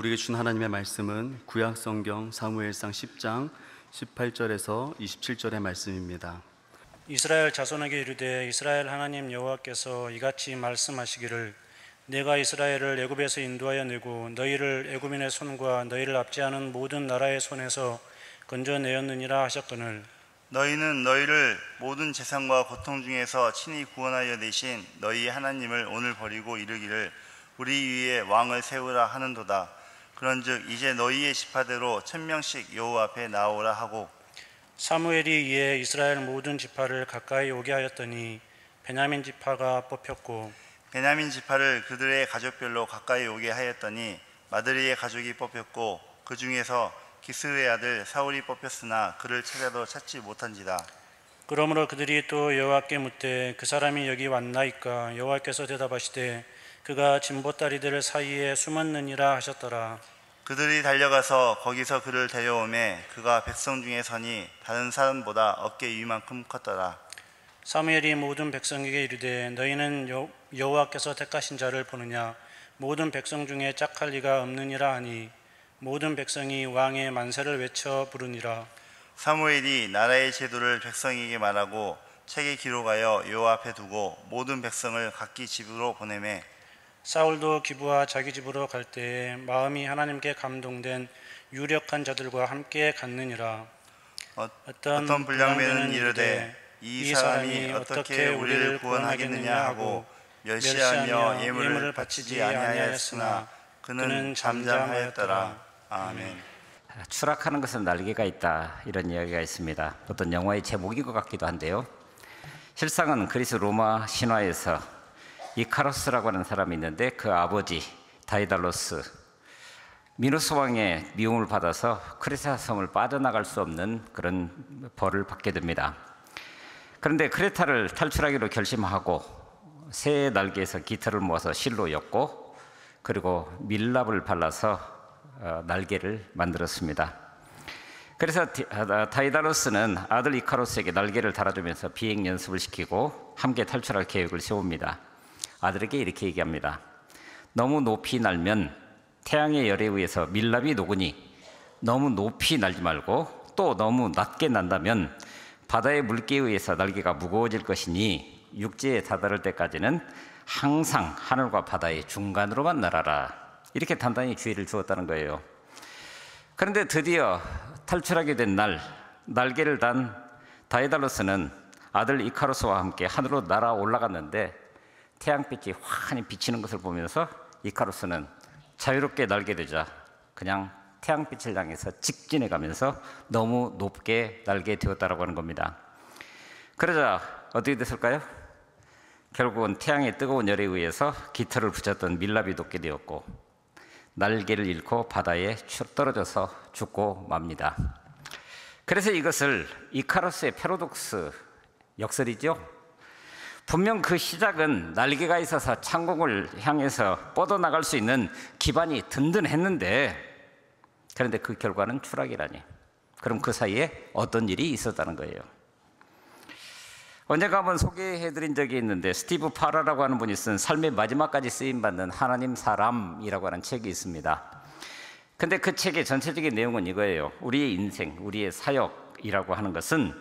우리에게 준 하나님의 말씀은 구약성경 사무엘상 10장 18절에서 27절의 말씀입니다. 이스라엘 자손에게 이르되 이스라엘 하나님 여호와께서 이같이 말씀하시기를 내가 이스라엘을 애굽에서 인도하여 내고 너희를 애굽인의 손과 너희를 압제하는 모든 나라의 손에서 건져내었느니라 하셨거늘 너희는 너희를 모든 재상과 고통 중에서 친히 구원하여 내신 너희 하나님을 오늘 버리고 이르기를 우리 위에 왕을 세우라 하는도다. 그런즉 이제 너희의 지파대로 1000명씩 여호와 앞에 나오라 하고 사무엘이 이에 이스라엘 모든 지파를 가까이 오게 하였더니 베냐민 지파가 뽑혔고 베냐민 지파를 그들의 가족별로 가까이 오게 하였더니 마드리의 가족이 뽑혔고 그 중에서 기스의 아들 사울이 뽑혔으나 그를 찾아도 찾지 못한지다. 그러므로 그들이 또 여호와께 묻되 그 사람이 여기 왔나이까? 여호와께서 대답하시되 그가 진보다리들 사이에 숨었느니라 하셨더라. 그들이 달려가서 거기서 그를 데려오매 그가 백성 중에 서니 다른 사람보다 어깨 위만큼 컸더라. 사무엘이 모든 백성에게 이르되 너희는 여호와께서 택하신 자를 보느냐? 모든 백성 중에 짝할 리가 없느니라 하니 모든 백성이 왕의 만세를 외쳐 부르니라. 사무엘이 나라의 제도를 백성에게 말하고 책에 기록하여 여호와 앞에 두고 모든 백성을 각기 집으로 보내매 사울도 기브와 자기 집으로 갈 때에 마음이 하나님께 감동된 유력한 자들과 함께 갔느니라. 어떤 불량배는 이르되 이 사람이 어떻게 우리를 구원하겠느냐 하고 멸시하며 예물을 바치지 아니하였으나 그는 잠잠하였더라. 아멘. 추락하는 것은 날개가 있다, 이런 이야기가 있습니다. 어떤 영화의 제목인 것 같기도 한데요, 실상은 그리스 로마 신화에서 이카로스라고 하는 사람이 있는데 그 아버지 다이달로스, 미노스 왕의 미움을 받아서 크레타 섬을 빠져나갈 수 없는 그런 벌을 받게 됩니다. 그런데 크레타를 탈출하기로 결심하고 새 날개에서 깃털을 모아서 실로 엮고 그리고 밀랍을 발라서 날개를 만들었습니다. 그래서 다이달로스는 아들 이카로스에게 날개를 달아주면서 비행 연습을 시키고 함께 탈출할 계획을 세웁니다. 아들에게 이렇게 얘기합니다. 너무 높이 날면 태양의 열에 의해서 밀랍이 녹으니 너무 높이 날지 말고 또 너무 낮게 난다면 바다의 물기에 의해서 날개가 무거워질 것이니 육지에 다다를 때까지는 항상 하늘과 바다의 중간으로만 날아라. 이렇게 단단히 주의를 주었다는 거예요. 그런데 드디어 탈출하게 된 날, 날개를 단 다이달로스는 아들 이카로스와 함께 하늘로 날아 올라갔는데 태양빛이 환히 비치는 것을 보면서 이카로스는 자유롭게 날게 되자 그냥 태양빛을 향해서 직진해 가면서 너무 높게 날게 되었다라고 하는 겁니다. 그러자 어떻게 됐을까요? 결국은 태양의 뜨거운 열에 의해서 깃털을 붙였던 밀랍이 녹게 되었고 날개를 잃고 바다에 떨어져서 죽고 맙니다. 그래서 이것을 이카로스의 패러독스, 역설이죠. 분명 그 시작은 날개가 있어서 창공을 향해서 뻗어나갈 수 있는 기반이 든든했는데 그런데 그 결과는 추락이라니. 그럼 그 사이에 어떤 일이 있었다는 거예요. 언젠가 한번 소개해드린 적이 있는데 스티브 파라라고 하는 분이 쓴 삶의 마지막까지 쓰임받는 하나님 사람이라고 하는 책이 있습니다. 근데 그 책의 전체적인 내용은 이거예요. 우리의 인생, 우리의 사역이라고 하는 것은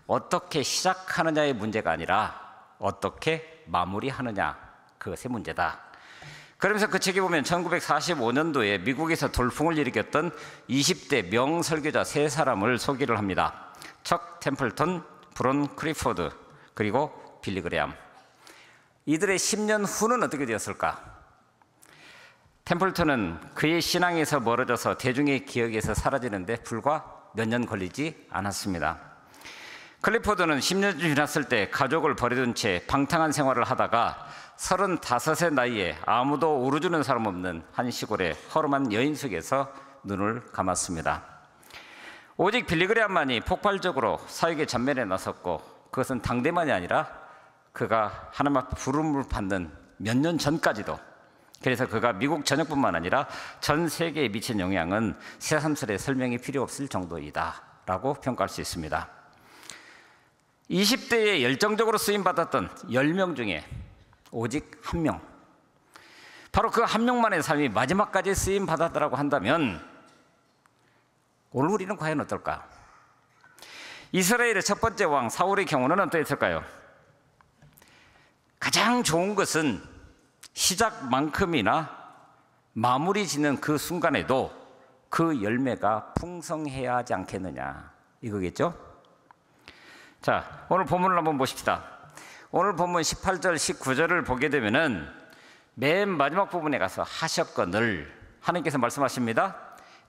어떻게 시작하느냐의 문제가 아니라 어떻게 마무리하느냐, 그것의 문제다. 그러면서 그 책에 보면 1945년도에 미국에서 돌풍을 일으켰던 20대 명설교자 3사람을 소개를 합니다. 척 템플턴, 브론 크리포드, 그리고 빌리 그레암. 이들의 10년 후는 어떻게 되었을까? 템플턴은 그의 신앙에서 멀어져서 대중의 기억에서 사라지는데 불과 몇 년 걸리지 않았습니다. 클리포드는 10년 지났을 때 가족을 버려둔 채 방탕한 생활을 하다가 35의 나이에 아무도 울어주는 사람 없는 한 시골의 허름한 여인 속에서 눈을 감았습니다. 오직 빌리 그레암만이 폭발적으로 사역의 전면에 나섰고 그것은 당대만이 아니라 그가 하나님 앞에 부름을 받는 몇 년 전까지도, 그래서 그가 미국 전역뿐만 아니라 전 세계에 미친 영향은 새삼스레 설명이 필요 없을 정도이다 라고 평가할 수 있습니다. 20대에 열정적으로 쓰임받았던 10명 중에 오직 1명, 바로 그 한 명만의 삶이 마지막까지 쓰임 받았다라고 한다면 오늘 우리는 과연 어떨까? 이스라엘의 첫 번째 왕 사울의 경우는 어떠했을까요? 가장 좋은 것은 시작만큼이나 마무리 짓는 그 순간에도 그 열매가 풍성해야 하지 않겠느냐, 이거겠죠? 자, 오늘 본문을 한번 보십시다. 오늘 본문 18절 19절을 보게 되면은 맨 마지막 부분에 가서 하셨거늘 하나님께서 말씀하십니다.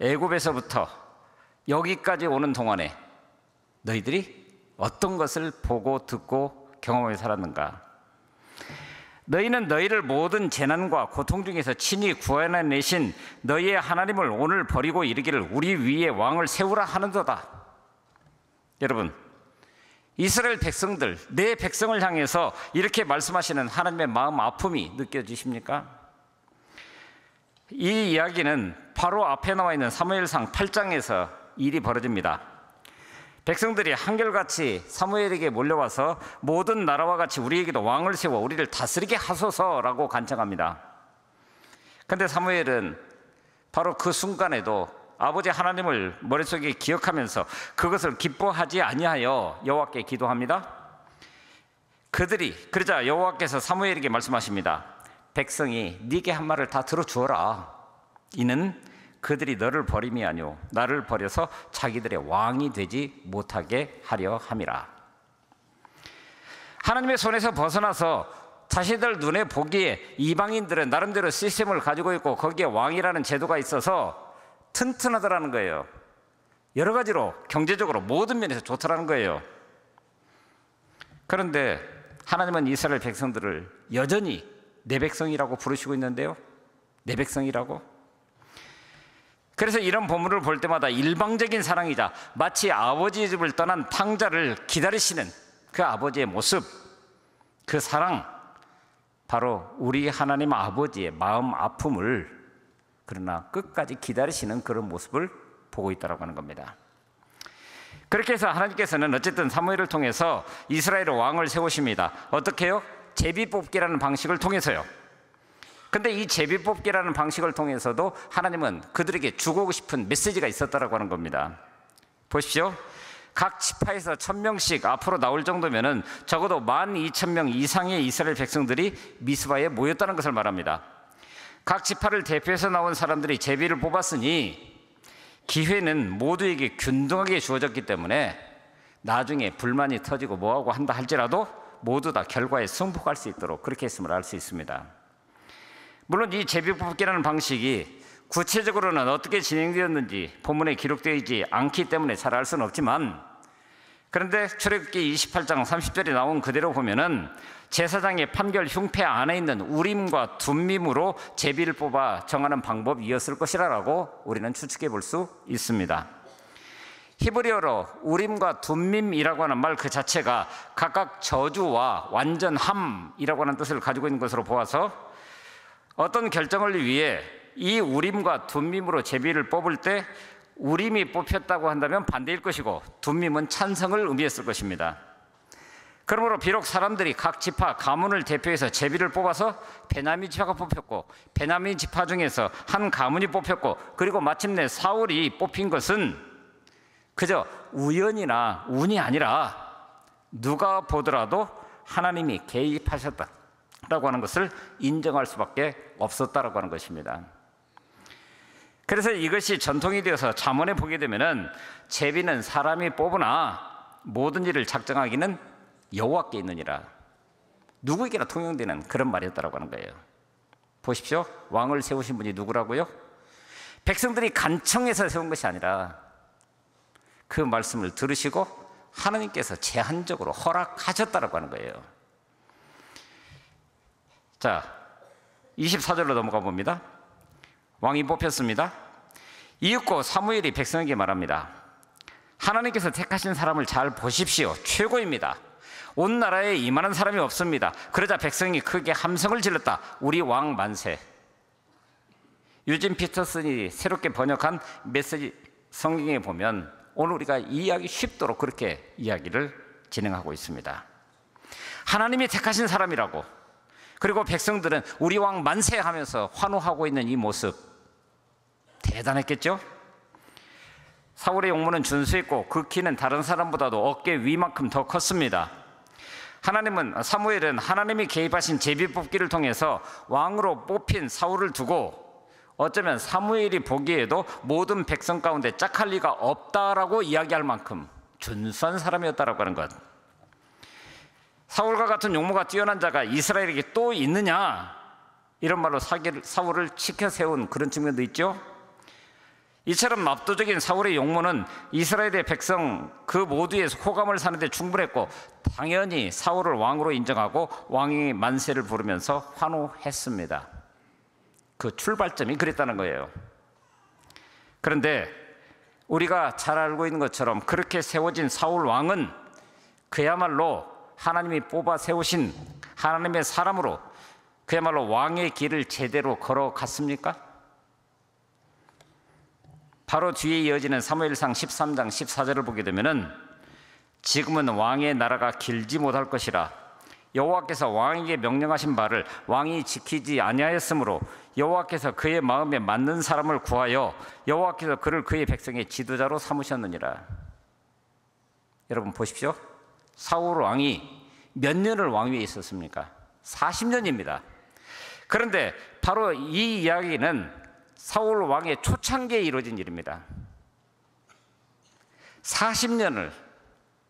애굽에서부터 여기까지 오는 동안에 너희들이 어떤 것을 보고 듣고 경험하며 살았는가? 너희는 너희를 모든 재난과 고통 중에서 친히 구원해내신 너희의 하나님을 오늘 버리고 이르기를 우리 위에 왕을 세우라 하는도다. 여러분, 이스라엘 백성들, 내 백성을 향해서 이렇게 말씀하시는 하나님의 마음 아픔이 느껴지십니까? 이 이야기는 바로 앞에 나와 있는 사무엘상 8장에서 일이 벌어집니다. 백성들이 한결같이 사무엘에게 몰려와서 모든 나라와 같이 우리에게도 왕을 세워 우리를 다스리게 하소서라고 간청합니다. 그런데 사무엘은 바로 그 순간에도 아버지 하나님을 머릿속에 기억하면서 그것을 기뻐하지 아니하여 여호와께 기도합니다. 그러자 여호와께서 사무엘에게 말씀하십니다. 백성이 네게 한 말을 다 들어주어라. 이는 그들이 너를 버림이 아니오 나를 버려서 자기들의 왕이 되지 못하게 하려 함이라. 하나님의 손에서 벗어나서 자신들 눈에 보기에 이방인들은 나름대로 시스템을 가지고 있고 거기에 왕이라는 제도가 있어서 튼튼하더라는 거예요. 여러 가지로 경제적으로 모든 면에서 좋더라는 거예요. 그런데 하나님은 이스라엘 백성들을 여전히 내 백성이라고 부르시고 있는데요. 내 백성이라고. 그래서 이런 본문을 볼 때마다 일방적인 사랑이자 마치 아버지의 집을 떠난 탕자를 기다리시는 그 아버지의 모습, 그 사랑, 바로 우리 하나님 아버지의 마음 아픔을 그러나 끝까지 기다리시는 그런 모습을 보고 있다고 하는 겁니다. 그렇게 해서 하나님께서는 어쨌든 사무엘을 통해서 이스라엘의 왕을 세우십니다. 어떻게 해요? 제비뽑기라는 방식을 통해서요. 근데 이 제비뽑기라는 방식을 통해서도 하나님은 그들에게 주고 싶은 메시지가 있었다고 하는 겁니다. 보십시오. 각 지파에서 1000명씩 앞으로 나올 정도면은 적어도 12,000명 이상의 이스라엘 백성들이 미스바에 모였다는 것을 말합니다. 각 지파를 대표해서 나온 사람들이 제비를 뽑았으니 기회는 모두에게 균등하게 주어졌기 때문에 나중에 불만이 터지고 뭐하고 한다 할지라도 모두 다 결과에 승복할 수 있도록 그렇게 했음을 알 수 있습니다. 물론 이 제비뽑기라는 방식이 구체적으로는 어떻게 진행되었는지 본문에 기록되어 있지 않기 때문에 잘 알 수는 없지만, 그런데 출애굽기 28장 30절에 나온 그대로 보면은 제사장의 판결 흉패 안에 있는 우림과 둠밈으로 제비를 뽑아 정하는 방법이었을 것이라고 우리는 추측해 볼 수 있습니다. 히브리어로 우림과 둠밈이라고 하는 말 그 자체가 각각 저주와 완전함이라고 하는 뜻을 가지고 있는 것으로 보아서 어떤 결정을 위해 이 우림과 둠밈으로 제비를 뽑을 때 우림이 뽑혔다고 한다면 반대일 것이고 둠밈은 찬성을 의미했을 것입니다. 그러므로 비록 사람들이 각 지파 가문을 대표해서 제비를 뽑아서 베냐민 지파가 뽑혔고 베냐민 지파 중에서 한 가문이 뽑혔고 그리고 마침내 사울이 뽑힌 것은 그저 우연이나 운이 아니라 누가 보더라도 하나님이 개입하셨다라고 하는 것을 인정할 수밖에 없었다라고 하는 것입니다. 그래서 이것이 전통이 되어서 잠언에 보게 되면은 제비는 사람이 뽑으나 모든 일을 작정하기는 여호와께 있느니라. 누구에게나 통용되는 그런 말이었다라고 하는 거예요. 보십시오. 왕을 세우신 분이 누구라고요? 백성들이 간청해서 세운 것이 아니라 그 말씀을 들으시고 하나님께서 제한적으로 허락하셨다라고 하는 거예요. 자, 24절로 넘어가 봅니다. 왕이 뽑혔습니다. 이윽고 사무엘이 백성에게 말합니다. 하나님께서 택하신 사람을 잘 보십시오. 최고입니다. 온 나라에 이만한 사람이 없습니다. 그러자 백성이 크게 함성을 질렀다. 우리 왕 만세. 유진 피터슨이 새롭게 번역한 메시지 성경에 보면 오늘 우리가 이해하기 쉽도록 그렇게 이야기를 진행하고 있습니다. 하나님이 택하신 사람이라고, 그리고 백성들은 우리 왕 만세하면서 환호하고 있는 이 모습 대단했겠죠? 사울의 용모는 준수했고 그 키는 다른 사람보다도 어깨 위만큼 더 컸습니다. 사무엘은 하나님이 개입하신 제비뽑기를 통해서 왕으로 뽑힌 사울을 두고 어쩌면 사무엘이 보기에도 모든 백성 가운데 짝할 리가 없다라고 이야기할 만큼 준수한 사람이었다라고 하는 것. 사울과 같은 용모가 뛰어난 자가 이스라엘에게 또 있느냐, 이런 말로 사울을 치켜 세운 그런 측면도 있죠. 이처럼 압도적인 사울의 용모는 이스라엘의 백성 그 모두의 호감을 사는데 충분했고, 당연히 사울을 왕으로 인정하고 왕이 만세를 부르면서 환호했습니다. 그 출발점이 그랬다는 거예요. 그런데 우리가 잘 알고 있는 것처럼 그렇게 세워진 사울 왕은 그야말로 하나님이 뽑아 세우신 하나님의 사람으로 그야말로 왕의 길을 제대로 걸어갔습니까? 바로 뒤에 이어지는 사무엘상 13장 14절을 보게 되면은 지금은 왕의 나라가 길지 못할 것이라 여호와께서 왕에게 명령하신 바를 왕이 지키지 아니하였으므로 여호와께서 그의 마음에 맞는 사람을 구하여 여호와께서 그를 그의 백성의 지도자로 삼으셨느니라. 여러분 보십시오. 사울 왕이 몇 년을 왕위에 있었습니까? 40년입니다. 그런데 바로 이 이야기는 사울 왕의 초창기에 이루어진 일입니다. 40년을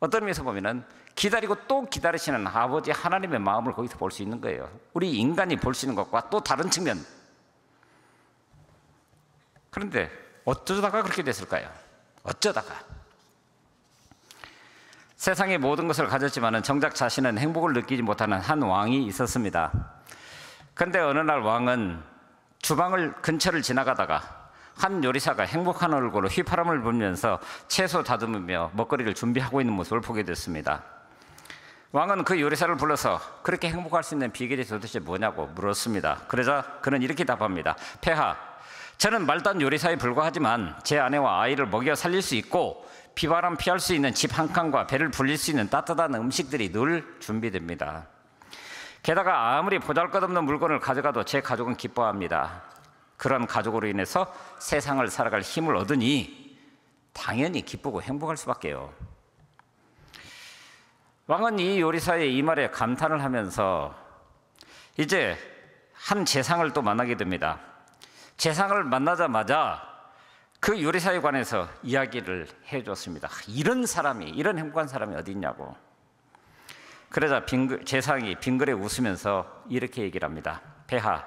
어떤 의미에서 보면은 기다리고 또 기다리시는 아버지 하나님의 마음을 거기서 볼 수 있는 거예요. 우리 인간이 볼 수 있는 것과 또 다른 측면. 그런데 어쩌다가 그렇게 됐을까요? 어쩌다가. 세상의 모든 것을 가졌지만 정작 자신은 행복을 느끼지 못하는 한 왕이 있었습니다. 그런데 어느 날 왕은 주방을 근처를 지나가다가 한 요리사가 행복한 얼굴로 휘파람을 불면서 채소 다듬으며 먹거리를 준비하고 있는 모습을 보게 됐습니다. 왕은 그 요리사를 불러서 그렇게 행복할 수 있는 비결이 도대체 뭐냐고 물었습니다. 그러자 그는 이렇게 답합니다. 폐하, 저는 말단 요리사에 불과하지만 제 아내와 아이를 먹여 살릴 수 있고 비바람 피할 수 있는 집 한 칸과 배를 불릴 수 있는 따뜻한 음식들이 늘 준비됩니다. 게다가 아무리 보잘것없는 물건을 가져가도 제 가족은 기뻐합니다. 그런 가족으로 인해서 세상을 살아갈 힘을 얻으니 당연히 기쁘고 행복할 수밖에요. 왕은 이 요리사의 이 말에 감탄을 하면서 이제 한 재상을 또 만나게 됩니다. 재상을 만나자마자 그 요리사에 관해서 이야기를 해줬습니다. 이런 사람이, 이런 행복한 사람이 어디 있냐고. 그러자 재상이 빙그레 웃으면서 이렇게 얘기를 합니다. 폐하,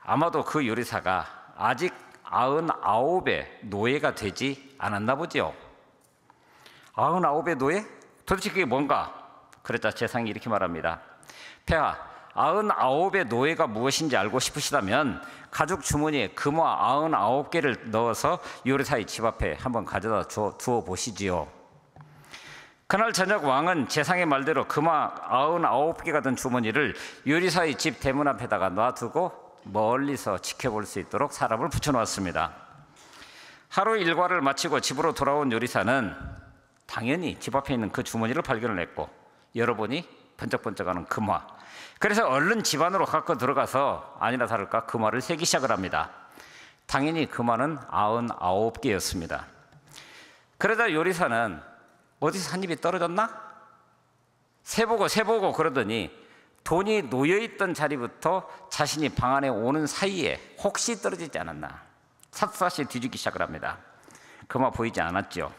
아마도 그 요리사가 아직 99의 노예가 되지 않았나 보지요. 99의 노예? 도대체 그게 뭔가? 그러자 재상이 이렇게 말합니다. 폐하, 99의 노예가 무엇인지 알고 싶으시다면 가죽 주머니에 금화 99개를 넣어서 요리사의 집 앞에 한번 가져다 두어 보시지요. 그날 저녁 왕은 재상의 말대로 금화 99개가 든 주머니를 요리사의 집 대문 앞에다가 놔두고 멀리서 지켜볼 수 있도록 사람을 붙여놓았습니다. 하루 일과를 마치고 집으로 돌아온 요리사는 당연히 집 앞에 있는 그 주머니를 발견을 했고 열어보니 번쩍번쩍하는 금화. 그래서 얼른 집 안으로 갖고 들어가서 아니나 다를까 금화를 세기 시작을 합니다. 당연히 금화는 99개였습니다. 그러다 요리사는 어디서 한 입이 떨어졌나? 세보고 그러더니 돈이 놓여있던 자리부터 자신이 방 안에 오는 사이에 혹시 떨어지지 않았나 샅샅이 뒤지기 시작을 합니다. 금화 보이지 않았죠.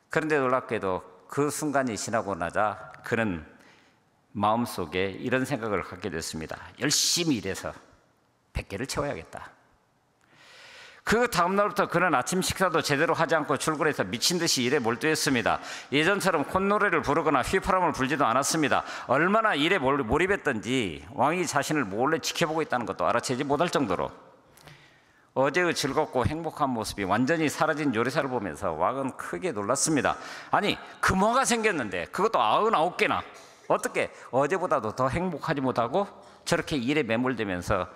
그런데 놀랍게도 그 순간이 지나고 나자 그는 마음속에 이런 생각을 갖게 됐습니다. 열심히 일해서 100개를 채워야겠다. 그 다음날부터 그는 아침 식사도 제대로 하지 않고 출근해서 미친 듯이 일에 몰두했습니다. 예전처럼 콧노래를 부르거나 휘파람을 불지도 않았습니다. 얼마나 일에 몰입했던지 왕이 자신을 몰래 지켜보고 있다는 것도 알아채지 못할 정도로 어제의 즐겁고 행복한 모습이 완전히 사라진 요리사를 보면서 왕은 크게 놀랐습니다. 아니, 금화가 생겼는데 그것도 99개나 어떻게 어제보다도 더 행복하지 못하고 저렇게 일에 매몰되면서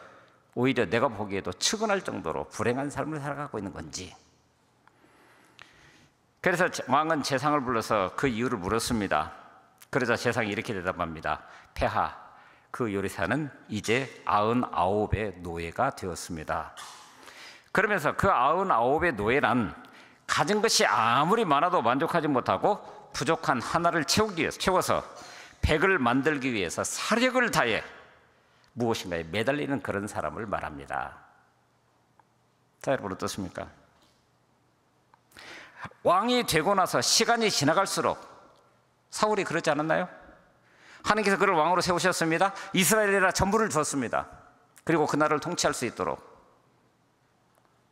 오히려 내가 보기에도 측은할 정도로 불행한 삶을 살아가고 있는 건지. 그래서 왕은 재상을 불러서 그 이유를 물었습니다. 그러자 재상이 이렇게 대답합니다. 폐하, 그 요리사는 이제 99의 노예가 되었습니다. 그러면서 그 99의 노예란 가진 것이 아무리 많아도 만족하지 못하고 부족한 하나를 채워서 100을 만들기 위해서 사력을 다해 무엇인가에 매달리는 그런 사람을 말합니다. 자, 여러분 어떻습니까? 왕이 되고 나서 시간이 지나갈수록 사울이 그러지 않았나요? 하나님께서 그를 왕으로 세우셨습니다. 이스라엘에다 전부를 주었습니다. 그리고 그 나라를 통치할 수 있도록.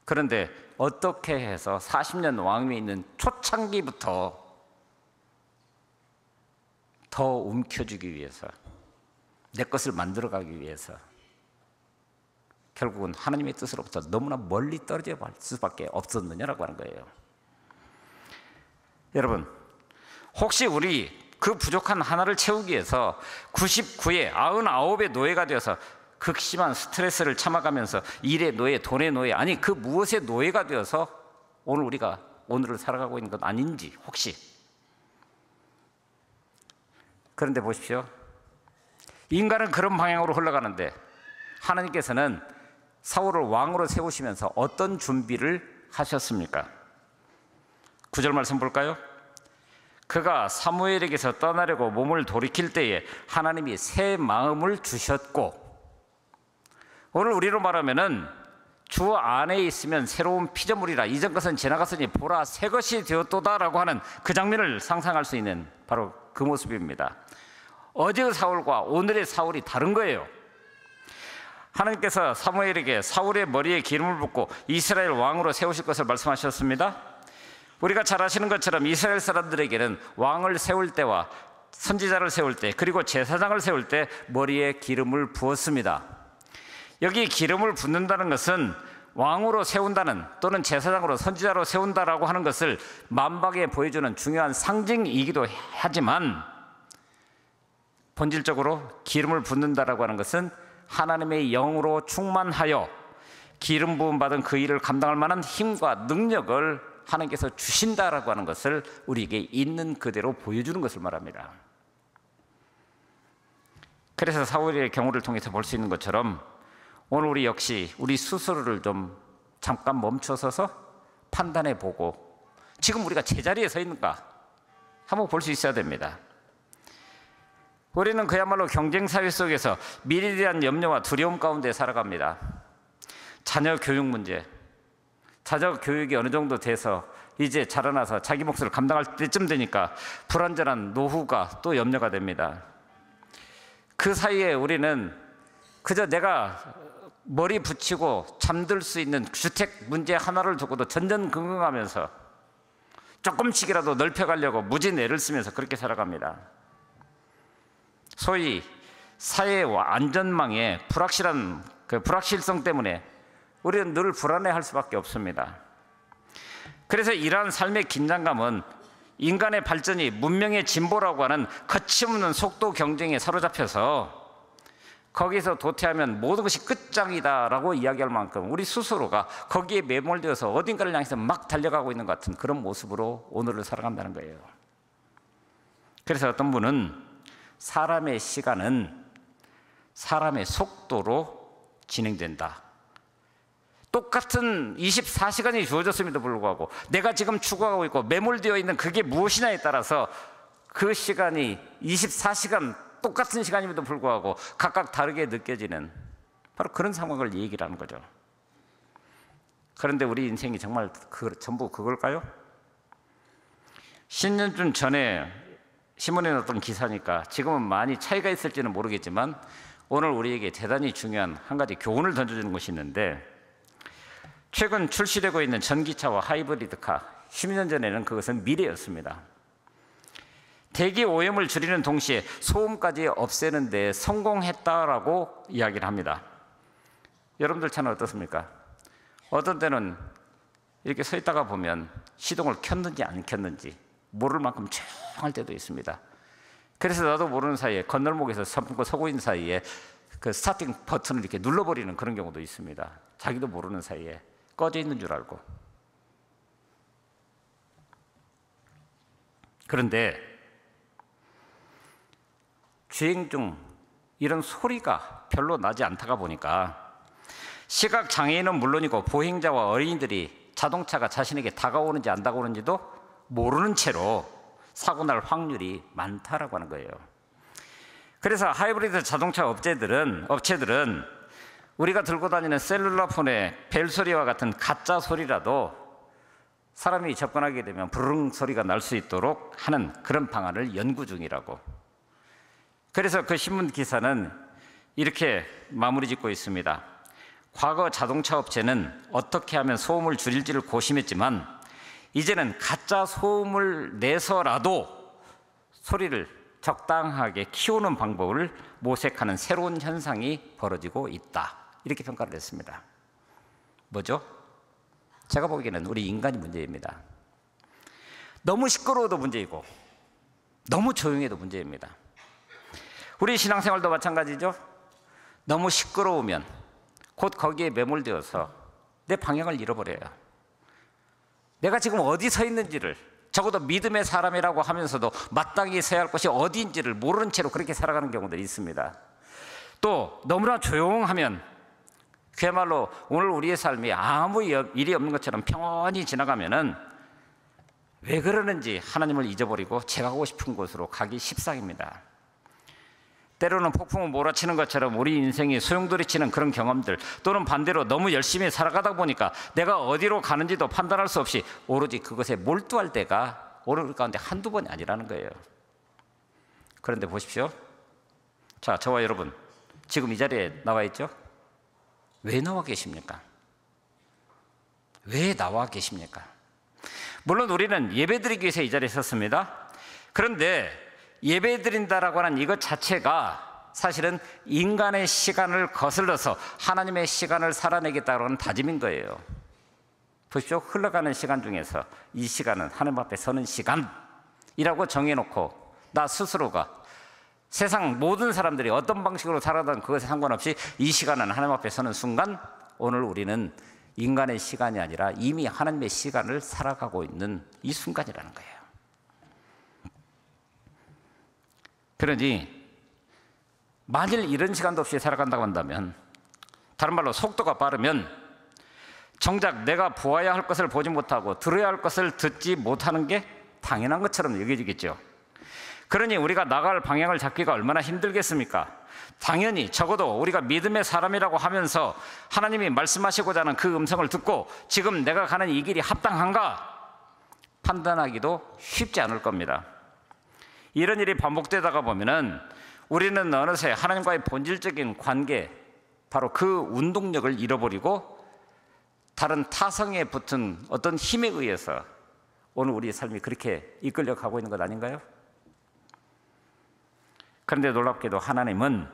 그런데 어떻게 해서 40년 왕위에 있는 초창기부터 더 움켜쥐기 위해서, 내 것을 만들어가기 위해서 결국은 하나님의 뜻으로부터 너무나 멀리 떨어져 갈 수밖에 없었느냐라고 하는 거예요. 여러분, 혹시 우리 그 부족한 하나를 채우기 위해서 99의 99의 노예가 되어서 극심한 스트레스를 참아가면서 일의 노예, 돈의 노예, 아니 그 무엇의 노예가 되어서 오늘 우리가 오늘을 살아가고 있는 것 아닌지 혹시. 그런데 보십시오. 인간은 그런 방향으로 흘러가는데 하나님께서는 사울을 왕으로 세우시면서 어떤 준비를 하셨습니까? 9절 말씀 볼까요? 그가 사무엘에게서 떠나려고 몸을 돌이킬 때에 하나님이 새 마음을 주셨고, 오늘 우리로 말하면은 주 안에 있으면 새로운 피조물이라 이전 것은 지나갔으니 보라 새 것이 되었도다라고 하는 그 장면을 상상할 수 있는 바로 그 모습입니다. 어제의 사울과 오늘의 사울이 다른 거예요. 하나님께서 사무엘에게 사울의 머리에 기름을 붓고 이스라엘 왕으로 세우실 것을 말씀하셨습니다. 우리가 잘 아시는 것처럼 이스라엘 사람들에게는 왕을 세울 때와 선지자를 세울 때 그리고 제사장을 세울 때 머리에 기름을 부었습니다. 여기 기름을 붓는다는 것은 왕으로 세운다는 또는 제사장으로 선지자로 세운다라고 하는 것을 만박에 보여주는 중요한 상징이기도 하지만 본질적으로 기름을 붓는다라고 하는 것은 하나님의 영으로 충만하여 기름 부음 받은 그 일을 감당할 만한 힘과 능력을 하나님께서 주신다라고 하는 것을 우리에게 있는 그대로 보여주는 것을 말합니다. 그래서 사울의 경우를 통해서 볼 수 있는 것처럼 오늘 우리 역시 우리 스스로를 좀 잠깐 멈춰서서 판단해 보고 지금 우리가 제자리에 서 있는가 한번 볼 수 있어야 됩니다. 우리는 그야말로 경쟁사회 속에서 미래에 대한 염려와 두려움 가운데 살아갑니다. 자녀 교육 문제, 자녀 교육이 어느 정도 돼서 이제 자라나서 자기 몫을 감당할 때쯤 되니까 불완전한 노후가 또 염려가 됩니다. 그 사이에 우리는 그저 내가 머리 붙이고 잠들 수 있는 주택 문제 하나를 두고도 전전긍긍하면서 조금씩이라도 넓혀가려고 무진 애를 쓰면서 그렇게 살아갑니다. 소위 사회와 안전망의 불확실한 그 불확실성 때문에 우리는 늘 불안해할 수밖에 없습니다. 그래서 이러한 삶의 긴장감은 인간의 발전이 문명의 진보라고 하는 거침없는 속도 경쟁에 사로잡혀서 거기서 도태하면 모든 것이 끝장이다라고 이야기할 만큼 우리 스스로가 거기에 매몰되어서 어딘가를 향해서 막 달려가고 있는 것 같은 그런 모습으로 오늘을 살아간다는 거예요. 그래서 어떤 분은 사람의 시간은 사람의 속도로 진행된다. 똑같은 24시간이 주어졌음에도 불구하고 내가 지금 추구하고 있고 매몰되어 있는 그게 무엇이냐에 따라서 그 시간이 24시간 똑같은 시간임에도 불구하고 각각 다르게 느껴지는 바로 그런 상황을 얘기를 하는 거죠. 그런데 우리 인생이 정말 전부 그걸까요? 10년쯤 전에 신문에 났던 기사니까 지금은 많이 차이가 있을지는 모르겠지만 오늘 우리에게 대단히 중요한 한 가지 교훈을 던져주는 것이 있는데, 최근 출시되고 있는 전기차와 하이브리드카, 10년 전에는 그것은 미래였습니다. 대기 오염을 줄이는 동시에 소음까지 없애는 데 성공했다라고 이야기를 합니다. 여러분들 차는 어떻습니까? 어떤 때는 이렇게 서 있다가 보면 시동을 켰는지 안 켰는지 모를 만큼 조용할 때도 있습니다. 그래서 나도 모르는 사이에 건널목에서 서고 있는 사이에 그 스타팅 버튼을 이렇게 눌러버리는 그런 경우도 있습니다. 자기도 모르는 사이에 꺼져 있는 줄 알고. 그런데 주행 중 이런 소리가 별로 나지 않다가 보니까 시각 장애인은 물론이고 보행자와 어린이들이 자동차가 자신에게 다가오는지 안 다가오는지도 모르는 채로 사고 날 확률이 많다라고 하는 거예요. 그래서 하이브리드 자동차 업체들은 우리가 들고 다니는 셀룰라 폰의 벨소리와 같은 가짜 소리라도 사람이 접근하게 되면 부르릉 소리가 날 수 있도록 하는 그런 방안을 연구 중이라고. 그래서 그 신문 기사는 이렇게 마무리 짓고 있습니다. 과거 자동차 업체는 어떻게 하면 소음을 줄일지를 고심했지만 이제는 가짜 소음을 내서라도 소리를 적당하게 키우는 방법을 모색하는 새로운 현상이 벌어지고 있다. 이렇게 평가를 했습니다. 뭐죠? 제가 보기에는 우리 인간이 문제입니다. 너무 시끄러워도 문제이고 너무 조용해도 문제입니다. 우리 신앙생활도 마찬가지죠. 너무 시끄러우면 곧 거기에 매몰되어서 내 방향을 잃어버려요. 내가 지금 어디 서 있는지를, 적어도 믿음의 사람이라고 하면서도 마땅히 서야 할 곳이 어디인지를 모르는 채로 그렇게 살아가는 경우들이 있습니다. 또 너무나 조용하면 그야말로 오늘 우리의 삶이 아무 일이 없는 것처럼 평온히 지나가면은 왜 그러는지 하나님을 잊어버리고 제가 가고 싶은 곳으로 가기 십상입니다. 때로는 폭풍을 몰아치는 것처럼 우리 인생이 소용돌이치는 그런 경험들, 또는 반대로 너무 열심히 살아가다 보니까 내가 어디로 가는지도 판단할 수 없이 오로지 그것에 몰두할 때가 오늘 우리 가운데 한두 번이 아니라는 거예요. 그런데 보십시오. 자, 저와 여러분 지금 이 자리에 나와 있죠? 왜 나와 계십니까? 왜 나와 계십니까? 물론 우리는 예배드리기 위해서 이 자리에 섰습니다. 그런데 예배드린다라고 하는 이것 자체가 사실은 인간의 시간을 거슬러서 하나님의 시간을 살아내겠다고 하는 다짐인 거예요. 보십시오. 흘러가는 시간 중에서 이 시간은 하나님 앞에 서는 시간이라고 정해놓고 나 스스로가 세상 모든 사람들이 어떤 방식으로 살아가든 그것에 상관없이 이 시간은 하나님 앞에 서는 순간 오늘 우리는 인간의 시간이 아니라 이미 하나님의 시간을 살아가고 있는 이 순간이라는 거예요. 그러니 만일 이런 시간도 없이 살아간다고 한다면, 다른 말로 속도가 빠르면 정작 내가 보아야 할 것을 보지 못하고 들어야 할 것을 듣지 못하는 게 당연한 것처럼 여겨지겠죠. 그러니 우리가 나갈 방향을 잡기가 얼마나 힘들겠습니까? 당연히 적어도 우리가 믿음의 사람이라고 하면서 하나님이 말씀하시고자 하는 그 음성을 듣고 지금 내가 가는 이 길이 합당한가 판단하기도 쉽지 않을 겁니다. 이런 일이 반복되다가 보면은 우리는 어느새 하나님과의 본질적인 관계, 바로 그 운동력을 잃어버리고 다른 타성에 붙은 어떤 힘에 의해서 오늘 우리의 삶이 그렇게 이끌려 가고 있는 것 아닌가요? 그런데 놀랍게도 하나님은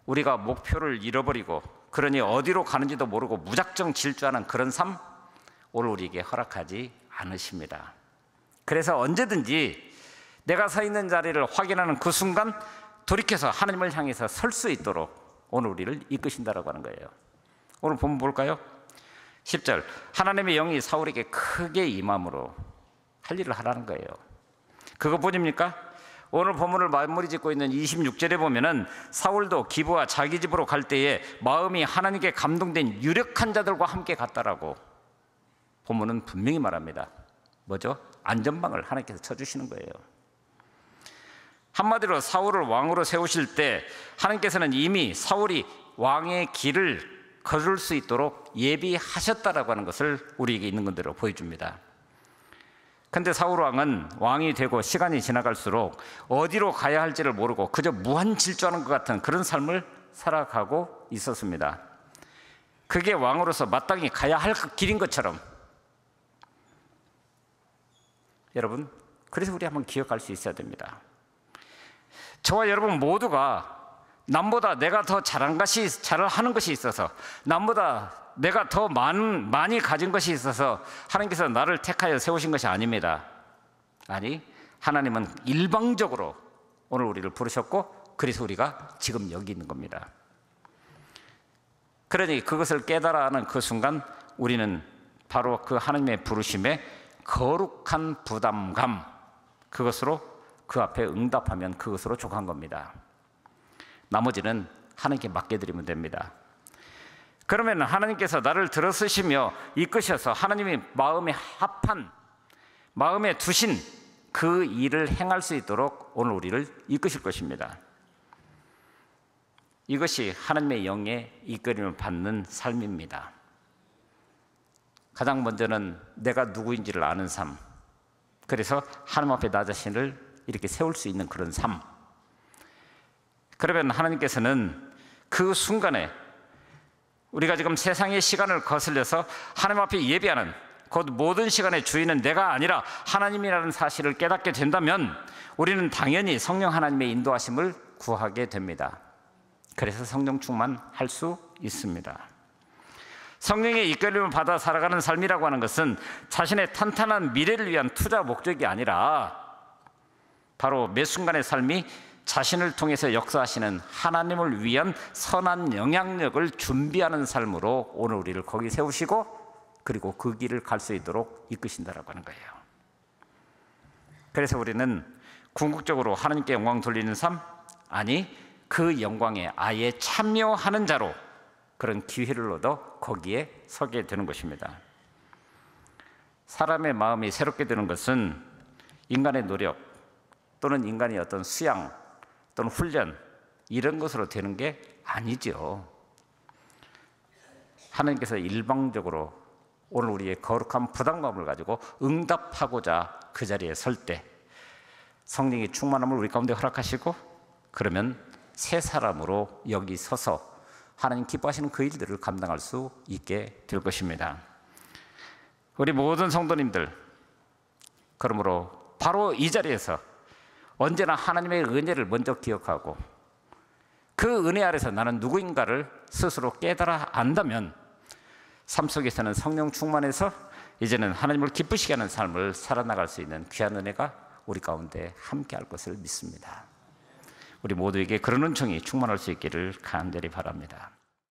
우리가 목표를 잃어버리고 그러니 어디로 가는지도 모르고 무작정 질주하는 그런 삶 오늘 우리에게 허락하지 않으십니다. 그래서 언제든지 내가 서 있는 자리를 확인하는 그 순간 돌이켜서 하나님을 향해서 설 수 있도록 오늘 우리를 이끄신다라고 하는 거예요. 오늘 본문 볼까요? 10절, 하나님의 영이 사울에게 크게 임함으로 할 일을 하라는 거예요. 그것뿐입니까? 오늘 본문을 마무리 짓고 있는 26절에 보면은 사울도 기브와 자기 집으로 갈 때에 마음이 하나님께 감동된 유력한 자들과 함께 갔다라고 본문은 분명히 말합니다. 뭐죠? 안전방을 하나님께서 쳐주시는 거예요. 한마디로 사울을 왕으로 세우실 때 하나님께서는 이미 사울이 왕의 길을 걸을 수 있도록 예비하셨다라고 하는 것을 우리에게 있는 것대로 보여줍니다. 그런데 사울 왕은 왕이 되고 시간이 지나갈수록 어디로 가야 할지를 모르고 그저 무한 질주하는 것 같은 그런 삶을 살아가고 있었습니다. 그게 왕으로서 마땅히 가야 할 길인 것처럼. 여러분, 그래서 우리 한번 기억할 수 있어야 됩니다. 저와 여러분 모두가 남보다 내가 더 잘하는 것이 있어서, 남보다 내가 더 많이 가진 것이 있어서 하나님께서 나를 택하여 세우신 것이 아닙니다. 아니, 하나님은 일방적으로 오늘 우리를 부르셨고 그래서 우리가 지금 여기 있는 겁니다. 그러니 그것을 깨달아 하는 그 순간 우리는 바로 그 하나님의 부르심에 거룩한 부담감, 그것으로 그 앞에 응답하면 그것으로 족한 겁니다. 나머지는 하나님께 맡겨드리면 됩니다. 그러면 하나님께서 나를 들어쓰시며 이끄셔서 하나님이 마음에 합한, 마음에 두신 그 일을 행할 수 있도록 오늘 우리를 이끄실 것입니다. 이것이 하나님의 영에 이끌림을 받는 삶입니다. 가장 먼저는 내가 누구인지를 아는 삶, 그래서 하나님 앞에 나 자신을 이렇게 세울 수 있는 그런 삶. 그러면 하나님께서는 그 순간에 우리가 지금 세상의 시간을 거슬려서 하나님 앞에 예배하는, 곧 모든 시간의 주인은 내가 아니라 하나님이라는 사실을 깨닫게 된다면 우리는 당연히 성령 하나님의 인도하심을 구하게 됩니다. 그래서 성령 충만할 수 있습니다. 성령의 이끌림을 받아 살아가는 삶이라고 하는 것은 자신의 탄탄한 미래를 위한 투자 목적이 아니라 바로 매 순간의 삶이 자신을 통해서 역사하시는 하나님을 위한 선한 영향력을 준비하는 삶으로 오늘 우리를 거기 세우시고 그리고 그 길을 갈 수 있도록 이끄신다라고 하는 거예요. 그래서 우리는 궁극적으로 하나님께 영광 돌리는 삶, 아니 그 영광에 아예 참여하는 자로 그런 기회를 얻어 거기에 서게 되는 것입니다. 사람의 마음이 새롭게 되는 것은 인간의 노력 또는 인간의 어떤 수양 또는 훈련 이런 것으로 되는 게 아니죠. 하나님께서 일방적으로 오늘 우리의 거룩한 부담감을 가지고 응답하고자 그 자리에 설 때 성령의 충만함을 우리 가운데 허락하시고 그러면 새 사람으로 여기 서서 하나님 기뻐하시는 그 일들을 감당할 수 있게 될 것입니다. 우리 모든 성도님들, 그러므로 바로 이 자리에서 언제나 하나님의 은혜를 먼저 기억하고 그 은혜 아래서 나는 누구인가를 스스로 깨달아 안다면 삶 속에서는 성령 충만해서 이제는 하나님을 기쁘시게 하는 삶을 살아나갈 수 있는 귀한 은혜가 우리 가운데 함께할 것을 믿습니다. 우리 모두에게 그런 은총이 충만할 수 있기를 간절히 바랍니다.